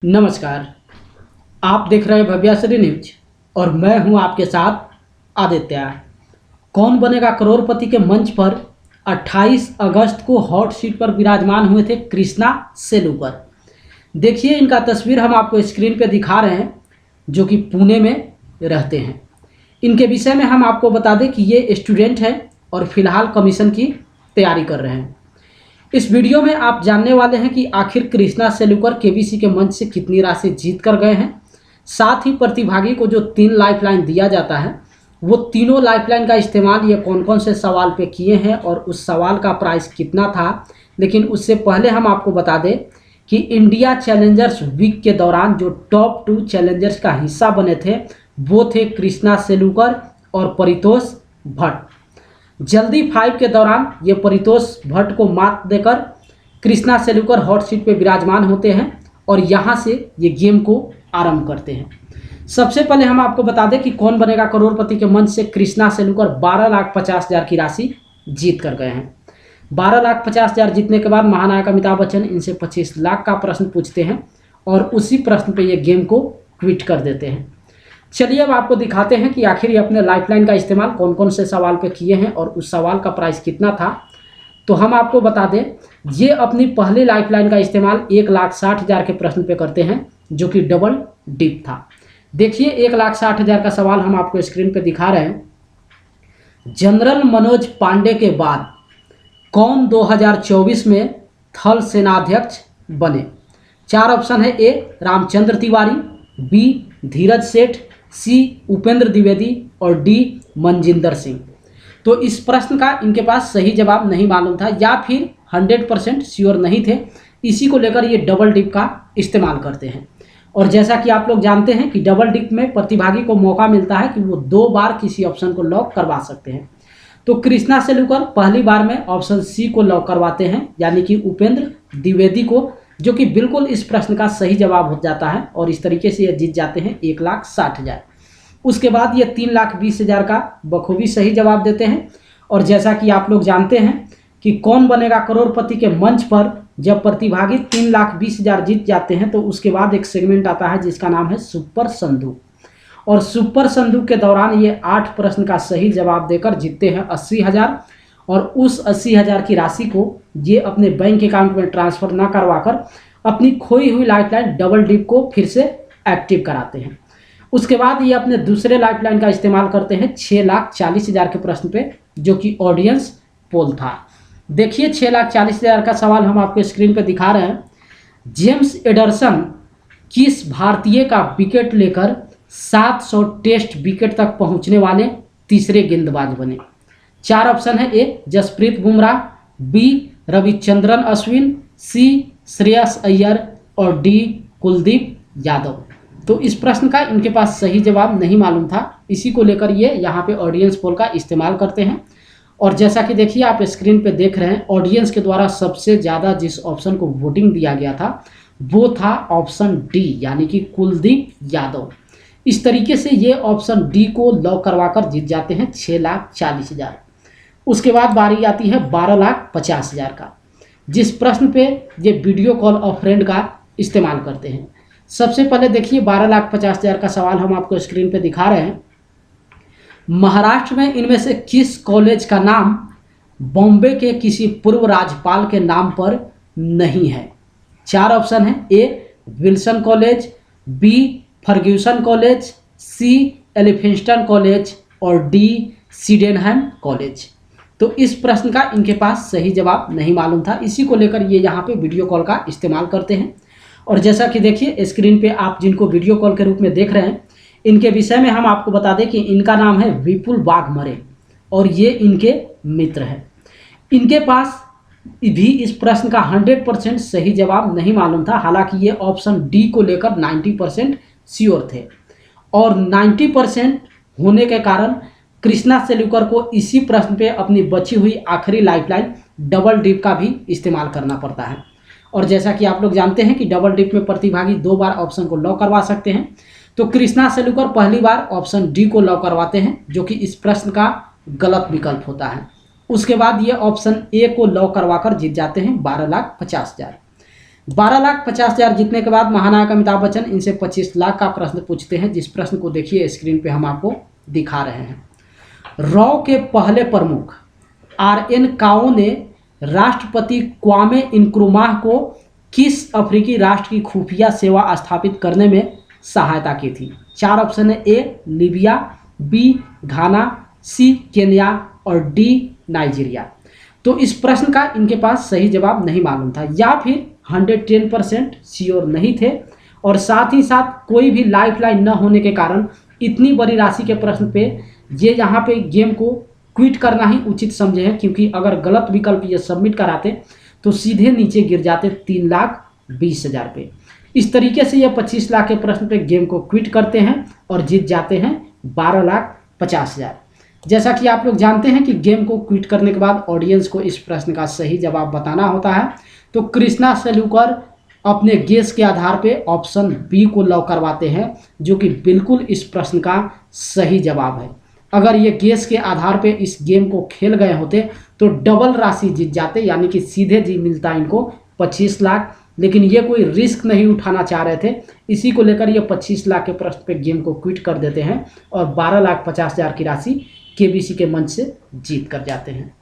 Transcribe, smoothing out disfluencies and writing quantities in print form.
नमस्कार। आप देख रहे हैं भव्याश्री न्यूज और मैं हूं आपके साथ आदित्य। कौन बनेगा करोड़पति के मंच पर 28 अगस्त को हॉट सीट पर विराजमान हुए थे कृष्णा सेलूकर। देखिए इनका तस्वीर हम आपको स्क्रीन पे दिखा रहे हैं, जो कि पुणे में रहते हैं। इनके विषय में हम आपको बता दें कि ये स्टूडेंट हैं और फिलहाल कमीशन की तैयारी कर रहे हैं। इस वीडियो में आप जानने वाले हैं कि आखिर कृष्णा सेलूकर केबीसी के मंच से कितनी राशि जीत कर गए हैं। साथ ही प्रतिभागी को जो 3 लाइफलाइन दिया जाता है, वो तीनों लाइफलाइन का इस्तेमाल ये कौन कौन से सवाल पे किए हैं और उस सवाल का प्राइस कितना था। लेकिन उससे पहले हम आपको बता दें कि इंडिया चैलेंजर्स वीक के दौरान जो टॉप 2 चैलेंजर्स का हिस्सा बने थे, वो थे कृष्णा सेलूकर और परितोष भट्ट। जल्दी 5 के दौरान ये परितोष भट्ट को मात देकर कृष्णा सेलूकर हॉट सीट पे विराजमान होते हैं और यहाँ से ये गेम को आरंभ करते हैं। सबसे पहले हम आपको बता दें कि कौन बनेगा करोड़पति के मंच से कृष्णा सेलूकर 12,50,000 की राशि जीत कर गए हैं। 12,50,000 जीतने के बाद महानायक अमिताभ बच्चन इनसे 25 लाख का प्रश्न पूछते हैं और उसी प्रश्न पे ये गेम को क्विट कर देते हैं। चलिए अब आपको दिखाते हैं कि आखिर ये अपने लाइफलाइन का इस्तेमाल कौन कौन से सवाल पे किए हैं और उस सवाल का प्राइस कितना था। तो हम आपको बता दें, ये अपनी पहली लाइफलाइन का इस्तेमाल 1,60,000 के प्रश्न पे करते हैं, जो कि डबल डिप था। देखिए 1,60,000 का सवाल हम आपको स्क्रीन पे दिखा रहे हैं। जनरल मनोज पांडे के बाद कौन 2024 में थल सेनाध्यक्ष बने? 4 ऑप्शन है। ए रामचंद्र तिवारी, बी धीरज सेठ, सी उपेंद्र द्विवेदी और डी मनजिंदर सिंह। तो इस प्रश्न का इनके पास सही जवाब नहीं मालूम था या फिर 100% श्योर नहीं थे। इसी को लेकर ये डबल डिप का इस्तेमाल करते हैं। और जैसा कि आप लोग जानते हैं कि डबल डिप में प्रतिभागी को मौका मिलता है कि वो 2 बार किसी ऑप्शन को लॉक करवा सकते हैं। तो कृष्णा सेलूकर पहली बार में ऑप्शन सी को लॉक करवाते हैं, यानी कि उपेंद्र द्विवेदी को, जो कि बिल्कुल इस प्रश्न का सही जवाब हो जाता है और इस तरीके से ये जीत जाते हैं 1,60,000। उसके बाद ये 3,20,000 का बखूबी सही जवाब देते हैं। और जैसा कि आप लोग जानते हैं कि कौन बनेगा करोड़पति के मंच पर जब प्रतिभागी 3,20,000 जीत जाते हैं, तो उसके बाद एक सेगमेंट आता है जिसका नाम है सुपर संदूक। और सुपर संदूक के दौरान ये 8 प्रश्न का सही जवाब देकर जीतते हैं 80,000 और उस 80,000 की राशि को ये अपने बैंक अकाउंट में ट्रांसफ़र ना करवाकर अपनी खोई हुई लाइफलाइन डबल डिप को फिर से एक्टिव कराते हैं। उसके बाद ये अपने दूसरे लाइफलाइन का इस्तेमाल करते हैं 6,40,000 के प्रश्न पे, जो कि ऑडियंस पोल था। देखिए 6,40,000 का सवाल हम आपको स्क्रीन पे दिखा रहे हैं। जेम्स एडरसन किस भारतीय का विकेट लेकर 700 टेस्ट विकेट तक पहुंचने वाले तीसरे गेंदबाज बने? 4 ऑप्शन है। ए जसप्रीत बुमराह, बी रविचंद्रन अश्विन, सी श्रेयस अय्यर और डी कुलदीप यादव। तो इस प्रश्न का इनके पास सही जवाब नहीं मालूम था। इसी को लेकर ये यहाँ पे ऑडियंस पोल का इस्तेमाल करते हैं। और जैसा कि देखिए आप स्क्रीन पे देख रहे हैं, ऑडियंस के द्वारा सबसे ज़्यादा जिस ऑप्शन को वोटिंग दिया गया था वो था ऑप्शन डी, यानी कि कुलदीप यादव। इस तरीके से ये ऑप्शन डी को लॉक करवाकर जीत जाते हैं 6,40,000। उसके बाद बारी आती है 12,50,000 का, जिस प्रश्न पे ये वीडियो कॉल अ फ्रेंड का इस्तेमाल करते हैं। सबसे पहले देखिए 12,50,000 का सवाल हम आपको स्क्रीन पे दिखा रहे हैं। महाराष्ट्र में इनमें से किस कॉलेज का नाम बॉम्बे के किसी पूर्व राज्यपाल के नाम पर नहीं है? 4 ऑप्शन है। A Wilson college, B Fergusson college, C Elphinstone college और डी सिडेनहम कॉलेज। तो इस प्रश्न का इनके पास सही जवाब नहीं मालूम था। इसी को लेकर ये यहाँ पे वीडियो कॉल का इस्तेमाल करते हैं। और जैसा कि देखिए स्क्रीन पे आप जिनको वीडियो कॉल के रूप में देख रहे हैं, इनके विषय में हम आपको बता दें कि इनका नाम है विपुल वाघमरे और ये इनके मित्र हैं। इनके पास भी इस प्रश्न का 100% सही जवाब नहीं मालूम था। हालांकि ये ऑप्शन डी को लेकर 90% श्योर थे और 90% होने के कारण कृष्णा सेलूकर को इसी प्रश्न पे अपनी बची हुई आखिरी लाइफलाइन डबल डिप का भी इस्तेमाल करना पड़ता है। और जैसा कि आप लोग जानते हैं कि डबल डिप में प्रतिभागी 2 बार ऑप्शन को लॉक करवा सकते हैं। तो कृष्णा सेलूकर पहली बार ऑप्शन डी को लॉक करवाते हैं, जो कि इस प्रश्न का गलत विकल्प होता है। उसके बाद ये ऑप्शन ए को लॉक करवाकर जीत जाते हैं 12,50,000। 12,50,000 जीतने के बाद महानायक अमिताभ बच्चन इनसे 25 लाख का प्रश्न पूछते हैं, जिस प्रश्न को देखिए स्क्रीन पे हम आपको दिखा रहे हैं। रॉ के पहले प्रमुख RN काओ ने राष्ट्रपति क्वामे नक्रुमाह को किस अफ्रीकी राष्ट्र की खुफिया सेवा स्थापित करने में सहायता की थी? 4 ऑप्शन है। ए लीबिया, बी घाना, सी केन्या और डी नाइजीरिया। तो इस प्रश्न का इनके पास सही जवाब नहीं मालूम था, या फिर 110% श्योर नहीं थे, और साथ ही साथ कोई भी लाइफलाइन न होने के कारण इतनी बड़ी राशि के प्रश्न पे ये यहाँ पे गेम को क्विट करना ही उचित समझे हैं, क्योंकि अगर गलत विकल्प ये सबमिट कराते तो सीधे नीचे गिर जाते 3,20,000 पे। इस तरीके से ये 25 लाख के प्रश्न पे गेम को क्विट करते हैं और जीत जाते हैं 12,50,000। जैसा कि आप लोग जानते हैं कि गेम को क्विट करने के बाद ऑडियंस को इस प्रश्न का सही जवाब बताना होता है। तो कृष्णा सेलुकर अपने गेस के आधार पे ऑप्शन बी को लॉक करवाते हैं, जो कि बिल्कुल इस प्रश्न का सही जवाब है। अगर ये गेस के आधार पे इस गेम को खेल गए होते तो डबल राशि जीत जाते, यानी कि सीधे जी मिलता इनको 25 लाख। लेकिन ये कोई रिस्क नहीं उठाना चाह रहे थे, इसी को लेकर ये 25 लाख के प्रश्न पे गेम को क्विट कर देते हैं और 12,50,000 की राशि केबीसी के मंच से जीत कर जाते हैं।